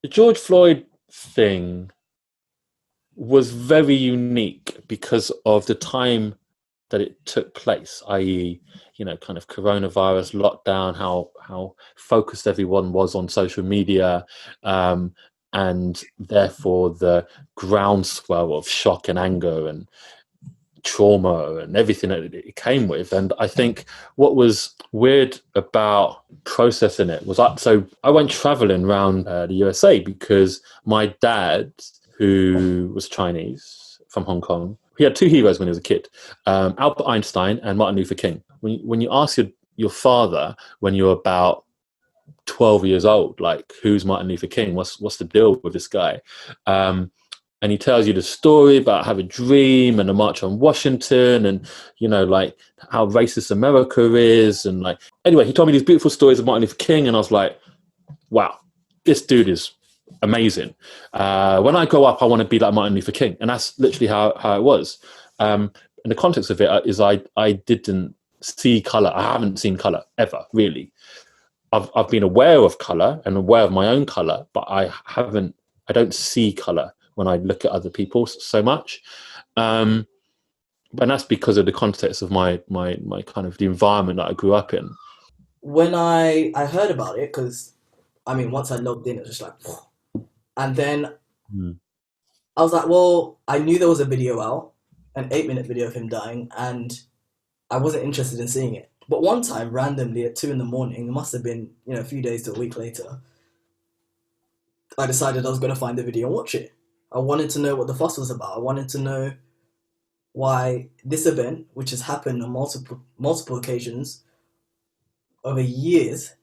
The George Floyd thing was very unique because of the time that it took place, i.e., kind of coronavirus lockdown, how focused everyone was on social media, and therefore the groundswell of shock and anger and trauma and everything that it came with. And I think what was weird about processing it was I went traveling around the USA because my dad, who was Chinese from Hong Kong, he had two heroes when he was a kid, Albert Einstein and Martin Luther King. When you ask your father when you're about 12 years old, like, who's Martin Luther King? What's the deal with this guy? And he tells you the story about having a dream and a march on Washington and, like how racist America is. And like, anyway, he told me these beautiful stories of Martin Luther King. And I was like, wow, this dude is amazing. When I grow up, I want to be like Martin Luther King. And that's literally how it was. And the context of it is I didn't see color. I haven't seen color ever, really. I've been aware of color and aware of my own color, but I don't see color when I look at other people so much. And that's because of the context of my kind of the environment that I grew up in. When I heard about it, because I mean, once I logged in, it was just like, and then Mm. I was like, well, I knew there was a video out, an 8 minute video of him dying, and I wasn't interested in seeing it. But one time, randomly at 2 in the morning, it must have been, a few days to a week later, I decided I was going to find the video and watch it. I wanted to know what the fuss was about. I wanted to know why this event, which has happened on multiple occasions over years,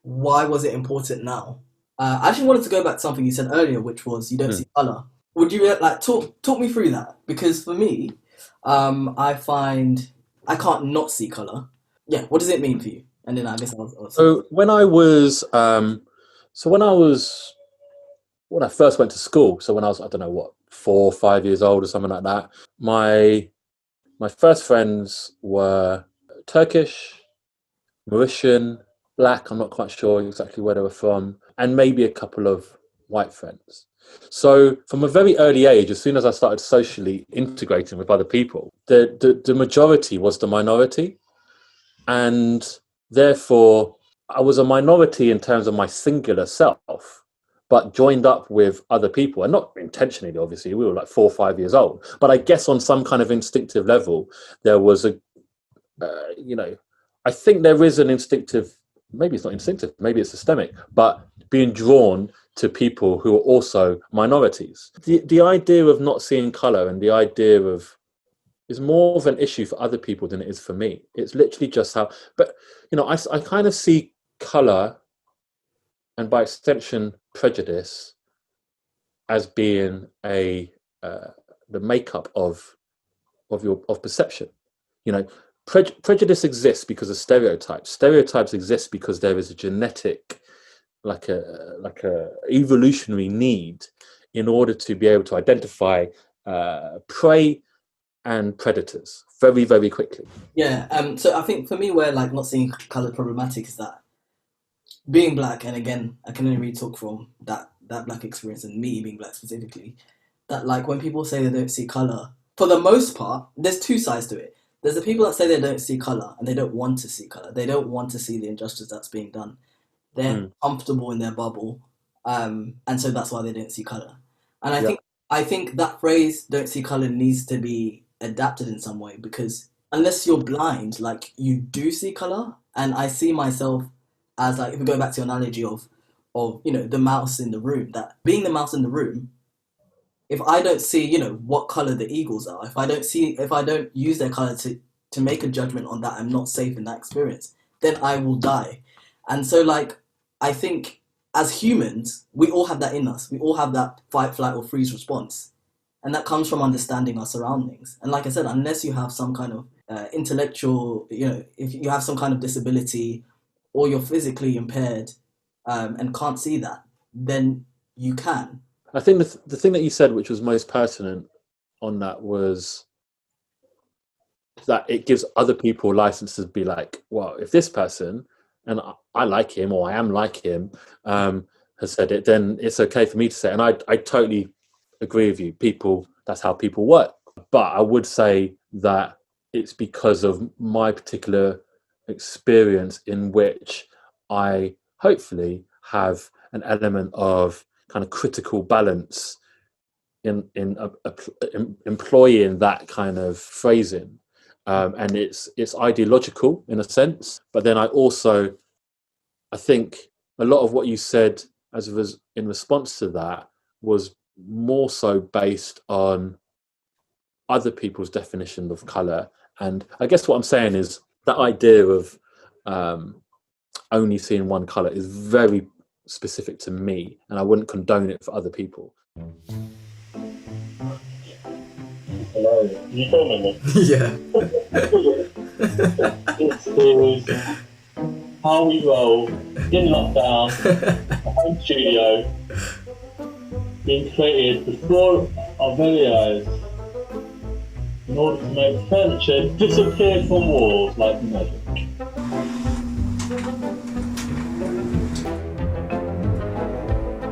why was it important now? I actually wanted to go back to something you said earlier, which was you don't Mm. see color. Would you like talk me through that? Because for me, I find I can't not see color. Yeah, what does it mean for you? And then I guess I'll say So when I first went to school, so when I was, I don't know what, 4 or 5 years old or something like that, my my first friends were Turkish, Mauritian, black. I'm not quite sure exactly where they were from, and maybe a couple of white friends. So from a very early age, as soon as I started socially integrating with other people, the majority was the minority, and therefore I was a minority in terms of my singular self, but joined up with other people, and not intentionally. Obviously, we were like 4 or 5 years old, but I guess on some kind of instinctive level, there was a you know, I think there is an instinctive, maybe it's not instinctive, maybe it's systemic, but being drawn to people who are also minorities. The idea of not seeing color and the idea of is more of an issue for other people than it is for me. It's literally just how, but I kind of see color and by extension prejudice as being the makeup of perception. You know, prejudice exists because of stereotypes. Stereotypes exist because there is a genetic, like a evolutionary need in order to be able to identify prey and predators very, very quickly. yeah. So I think for me, where like not seeing color problematic is that being black, and again, I can only really talk from that black experience and me being black specifically. That like when people say they don't see color, for the most part, there's two sides to it. There's the people that say they don't see color and they don't want to see color. They don't want to see the injustice that's being done. They're Mm, comfortable in their bubble, and so that's why they don't see color. And I yeah. think I think that phrase "don't see color" needs to be adapted in some way because unless you're blind, like you do see color, and I see myself as like if we go back to your analogy of the mouse in the room, that being the mouse in the room, if I don't see what color the eagles are, if I don't use their color to make a judgment on that, I'm not safe in that experience, then I will die. And so like I think as humans, we all have that in us. We all have that fight, flight, or freeze response, and that comes from understanding our surroundings. And like I said, unless you have some kind of intellectual, if you have some kind of disability, or you're physically impaired and can't see that, then you can. I think the thing that you said, which was most pertinent on that, was that it gives other people licenses to be like, well, if this person, and I like him or I am like him, has said it, then it's okay for me to say it. And I totally agree with you. That's how people work. But I would say that it's because of my particular experience in which I hopefully have an element of kind of critical balance in employing that kind of phrasing, and it's ideological in a sense. But then I think a lot of what you said in response to that was more so based on other people's definition of color. And I guess what I'm saying is that idea of only seeing one color is very specific to me, and I wouldn't condone it for other people. Hello, you filming me? Yeah. It's how we roll in lockdown, a home studio, being created before our very eyes in order to make furniture disappear from walls like magic.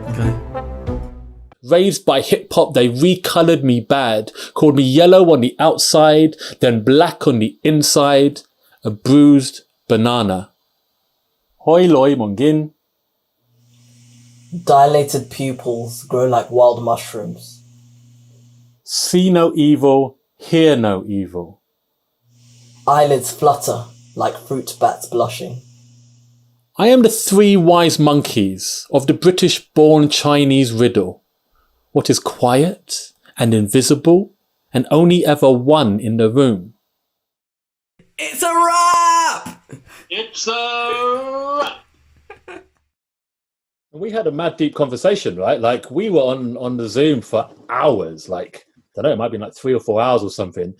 Okay. Raised by hip hop, they recolored me bad, called me yellow on the outside, then black on the inside, a bruised banana. Hoi loi mongin. Dilated pupils grow like wild mushrooms. See no evil, hear no evil. Eyelids flutter like fruit bats blushing. I am the three wise monkeys of the British-born Chinese riddle. What is quiet and invisible, and only ever one in the room? It's a wrap! It's a We had a mad deep conversation, right? Like we were on the Zoom for hours, like, I don't know, it might have been like 3 or 4 hours or something.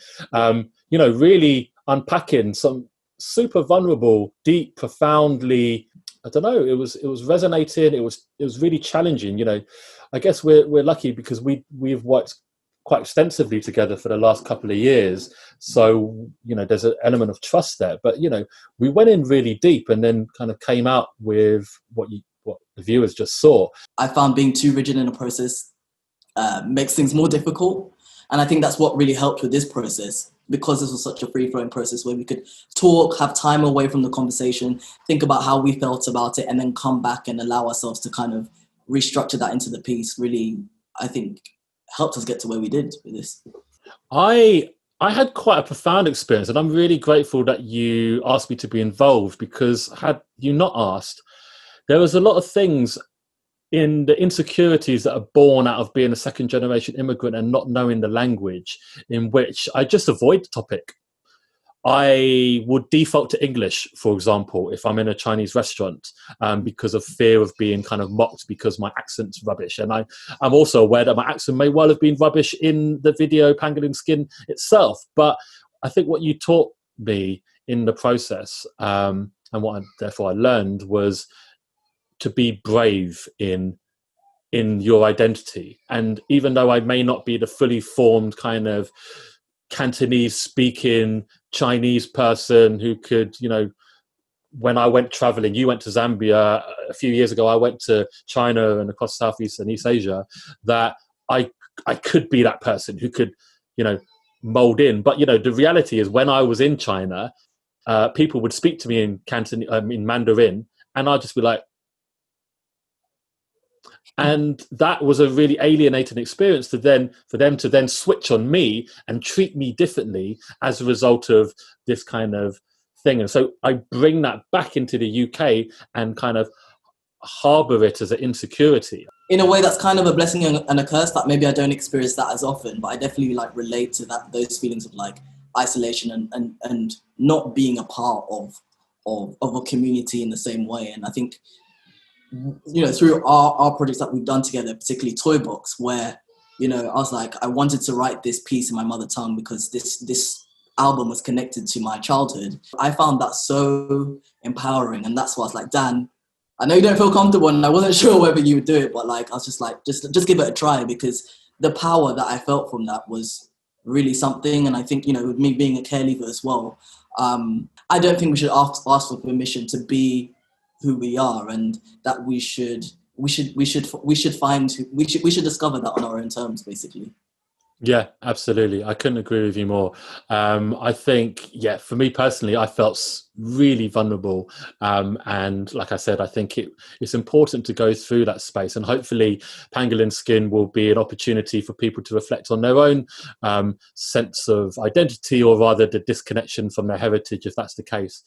Really unpacking some super vulnerable, deep, profoundly, I don't know, it was resonating, it was really challenging. I guess we're lucky because we've worked quite extensively together for the last couple of years. So, there's an element of trust there. But, we went in really deep and then kind of came out with what the viewers just saw. I found being too rigid in a process makes things more difficult. And I think that's what really helped with this process, because this was such a free-flowing process where we could talk, have time away from the conversation, think about how we felt about it, and then come back and allow ourselves to kind of restructure that into the piece. Really, I think, helped us get to where we did with this. I had quite a profound experience, and I'm really grateful that you asked me to be involved, because had you not asked, there was a lot of things in the insecurities that are born out of being a second generation immigrant and not knowing the language, in which I just avoid the topic. I would default to English, for example, if I'm in a Chinese restaurant, because of fear of being kind of mocked because my accent's rubbish. And I'm also aware that my accent may well have been rubbish in the video Pangolin Skin itself. But I think what you taught me in the process, and what therefore I learned, was to be brave in your identity. And even though I may not be the fully formed kind of Cantonese speaking Chinese person who could, when I went traveling, you went to Zambia a few years ago, I went to China and across Southeast and East Asia, that I could be that person who could, mold in. But, the reality is when I was in China, people would speak to me in in Mandarin, and I'd just be like, and that was a really alienating experience for them to then switch on me and treat me differently as a result of this kind of thing. And so I bring that back into the UK and kind of harbor it as an insecurity. In a way, that's kind of a blessing and a curse, that maybe I don't experience that as often, but I definitely relate to those feelings of isolation and not being a part of a community in the same way. And I think, through our projects that we've done together, particularly Toy Box, where, I was like, I wanted to write this piece in my mother tongue because this album was connected to my childhood. I found that so empowering, and that's why I was like, Dan, I know you don't feel comfortable, and I wasn't sure whether you would do it, but I was just like, just give it a try, because the power that I felt from that was really something. And I think, with me being a care leaver as well, I don't think we should ask for permission to be who we are, and that we should we should discover that on our own terms, basically. Yeah, absolutely. I couldn't agree with you more. I think, yeah, for me personally, I felt really vulnerable. And like I said, I think it's important to go through that space. And hopefully Pangolin Skin will be an opportunity for people to reflect on their own sense of identity, or rather the disconnection from their heritage, if that's the case.